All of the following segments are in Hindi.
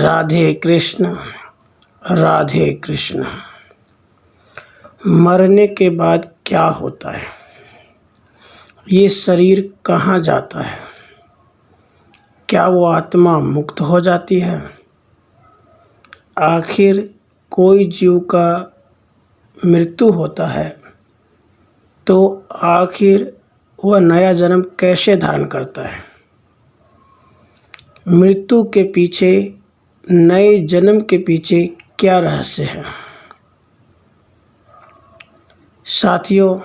राधे कृष्ण राधे कृष्ण। मरने के बाद क्या होता है? ये शरीर कहाँ जाता है? क्या वो आत्मा मुक्त हो जाती है? आखिर कोई जीव का मृत्यु होता है तो आखिर वह नया जन्म कैसे धारण करता है? मृत्यु के पीछे, नए जन्म के पीछे क्या रहस्य है? साथियों,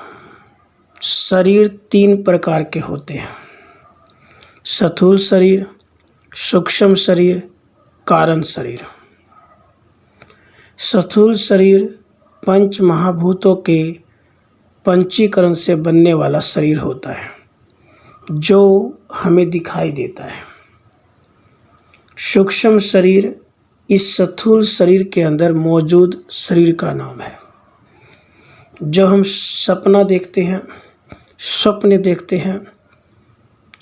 शरीर 3 प्रकार के होते हैं: स्थूल शरीर, सूक्ष्म शरीर, कारण शरीर। स्थूल शरीर 5 महाभूतों के पंचीकरण से बनने वाला शरीर होता है जो हमें दिखाई देता है। सूक्ष्म शरीर इस स्थूल शरीर के अंदर मौजूद शरीर का नाम है। जब हम सपना देखते हैं, स्वप्न देखते हैं,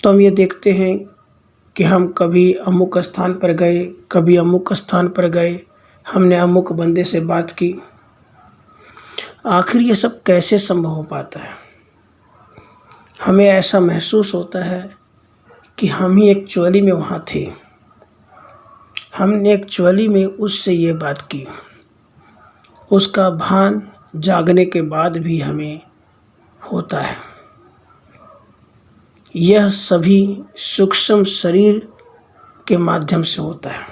तो हम ये देखते हैं कि हम कभी अमुक स्थान पर गए, कभी अमुक स्थान पर गए, हमने अमुक बंदे से बात की। आखिर ये सब कैसे संभव हो पाता है? हमें ऐसा महसूस होता है कि हम ही एक्चुअली में वहाँ थे, हमने एक्चुअली में उससे ये बात की। उसका भान जागने के बाद भी हमें होता है। यह सभी सूक्ष्म शरीर के माध्यम से होता है।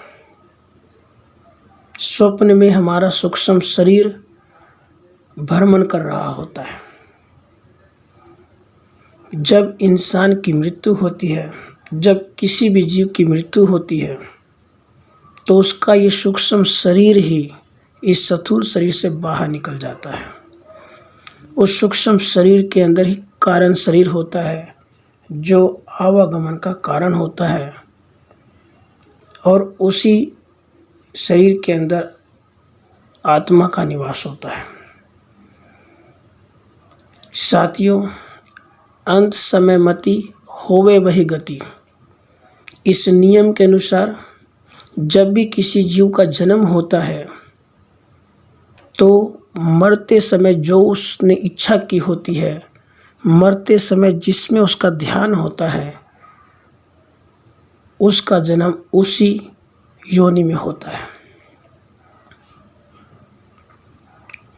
स्वप्न में हमारा सूक्ष्म शरीर भ्रमण कर रहा होता है। जब इंसान की मृत्यु होती है, जब किसी भी जीव की मृत्यु होती है, तो उसका ये सूक्ष्म शरीर ही इस स्थूल शरीर से बाहर निकल जाता है। उस सूक्ष्म शरीर के अंदर ही कारण शरीर होता है जो आवागमन का कारण होता है, और उसी शरीर के अंदर आत्मा का निवास होता है। साथियों, अंत समय मति होवे वही गति। इस नियम के अनुसार जब भी किसी जीव का जन्म होता है तो मरते समय जो उसने इच्छा की होती है, मरते समय जिसमें उसका ध्यान होता है, उसका जन्म उसी योनि में होता है।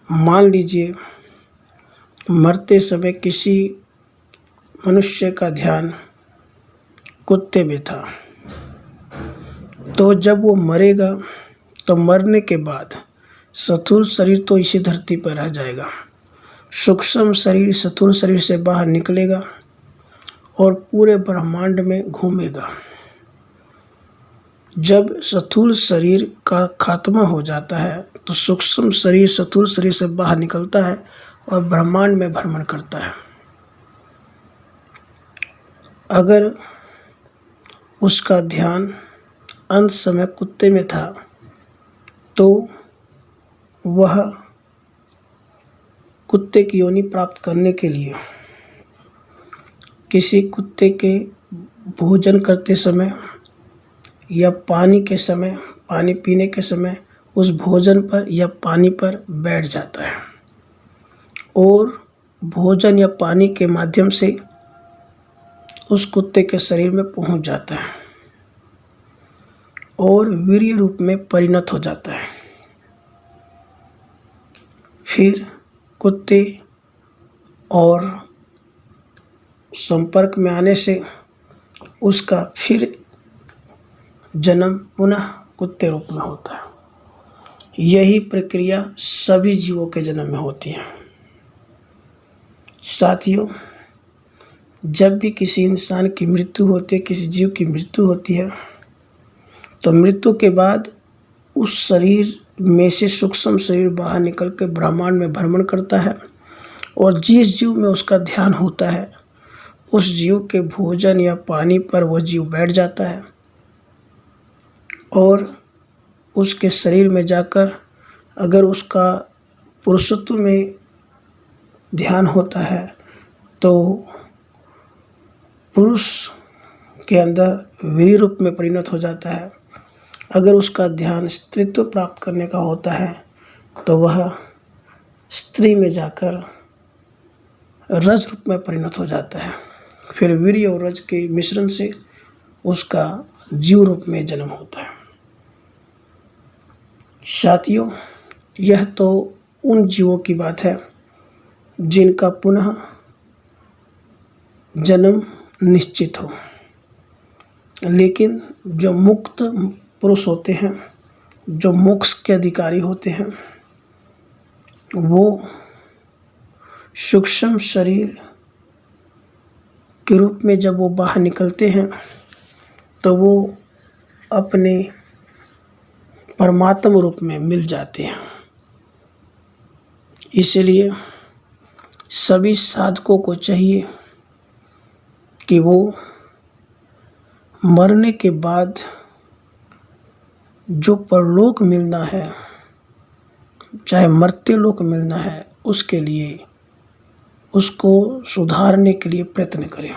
मान लीजिए मरते समय किसी मनुष्य का ध्यान कुत्ते में था, तो जब वो मरेगा तो मरने के बाद स्थूल शरीर तो इसी धरती पर रह जाएगा। सूक्ष्म शरीर स्थूल शरीर से बाहर निकलेगा और पूरे ब्रह्मांड में घूमेगा। जब स्थूल शरीर का खात्मा हो जाता है तो सूक्ष्म शरीर स्थूल शरीर से बाहर निकलता है और ब्रह्मांड में भ्रमण करता है। अगर उसका ध्यान अंत समय कुत्ते में था तो वह कुत्ते की योनि प्राप्त करने के लिए किसी कुत्ते के भोजन करते समय या पानी के समय, पानी पीने के समय उस भोजन पर या पानी पर बैठ जाता है और भोजन या पानी के माध्यम से उस कुत्ते के शरीर में पहुंच जाता है और वीर्य रूप में परिणत हो जाता है। फिर कुत्ते और संपर्क में आने से उसका फिर जन्म पुनः कुत्ते रूप में होता है। यही प्रक्रिया सभी जीवों के जन्म में होती है। साथियों, जब भी किसी इंसान की मृत्यु होती है, किसी जीव की मृत्यु होती है, तो मृत्यु के बाद उस शरीर में से सूक्ष्म शरीर बाहर निकल के ब्रह्मांड में भ्रमण करता है और जिस जीव में उसका ध्यान होता है उस जीव के भोजन या पानी पर वह जीव बैठ जाता है और उसके शरीर में जाकर अगर उसका पुरुषत्व में ध्यान होता है तो पुरुष के अंदर वीर रूप में परिणत हो जाता है अगर उसका ध्यान स्त्रीत्व प्राप्त करने का होता है तो वह स्त्री में जाकर रज रूप में परिणत हो जाता है। फिर वीर्य और रज के मिश्रण से उसका जीव रूप में जन्म होता है। साथियों, यह तो उन जीवों की बात है जिनका पुनः जन्म निश्चित हो, लेकिन जो मुक्त पुरुष होते हैं, जो मोक्ष के अधिकारी होते हैं, वो सूक्ष्म शरीर के रूप में जब वो बाहर निकलते हैं तो वो अपने परमात्म रूप में मिल जाते हैं। इसलिए सभी साधकों को चाहिए कि वो मरने के बाद जो परलोक मिलना है, चाहे मर्त्य लोक मिलना है, उसके लिए उसको सुधारने के लिए प्रयत्न करें।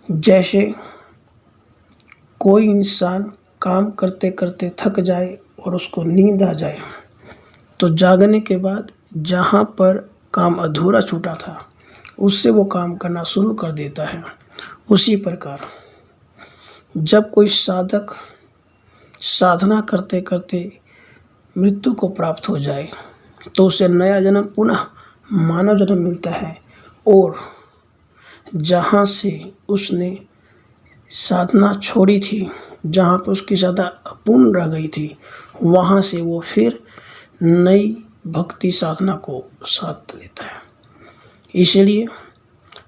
जैसे कोई इंसान काम करते करते थक जाए और उसको नींद आ जाए तो जागने के बाद जहाँ पर काम अधूरा छूटा था उससे वो काम करना शुरू कर देता है। उसी प्रकार जब कोई साधक साधना करते करते मृत्यु को प्राप्त हो जाए तो उसे नया जन्म, पुनः मानव जन्म मिलता है, और जहाँ से उसने साधना छोड़ी थी, जहाँ पर उसकी साधना अपूर्ण रह गई थी, वहाँ से वो फिर नई भक्ति साधना को साथ लेता है। इसलिए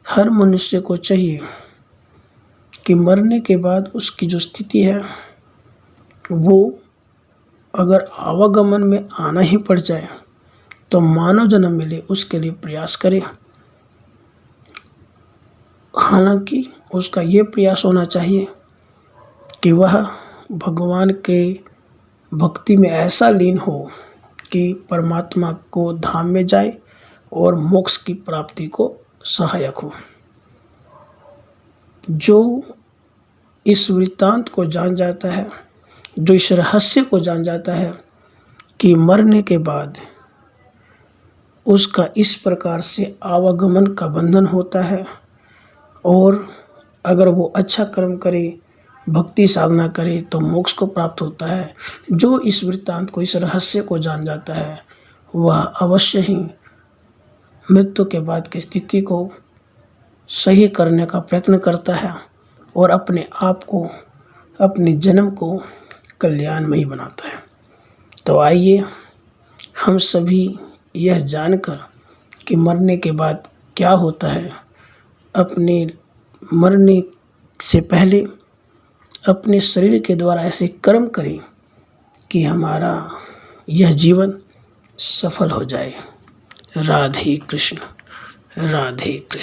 हर मनुष्य को चाहिए कि मरने के बाद उसकी जो स्थिति है वो अगर आवागमन में आना ही पड़ जाए तो मानव जन्म मिले, उसके लिए प्रयास करे। हालांकि उसका ये प्रयास होना चाहिए कि वह भगवान के भक्ति में ऐसा लीन हो कि परमात्मा को धाम में जाए और मोक्ष की प्राप्ति को सहायक हो। जो इस वृत्तांत को जान जाता है, जो इस रहस्य को जान जाता है कि मरने के बाद उसका इस प्रकार से आवागमन का बंधन होता है, और अगर वो अच्छा कर्म करे, भक्ति साधना करे तो मोक्ष को प्राप्त होता है। जो इस वृत्तांत को, इस रहस्य को जान जाता है, वह अवश्य ही मृत्यु के बाद की स्थिति को सही करने का प्रयत्न करता है और अपने आप को, अपने जन्म को कल्याणमयी बनाता है। तो आइए हम सभी यह जानकर कि मरने के बाद क्या होता है, अपने मरने से पहले अपने शरीर के द्वारा ऐसे कर्म करें कि हमारा यह जीवन सफल हो जाए। राधे कृष्ण, राधे कृष्ण।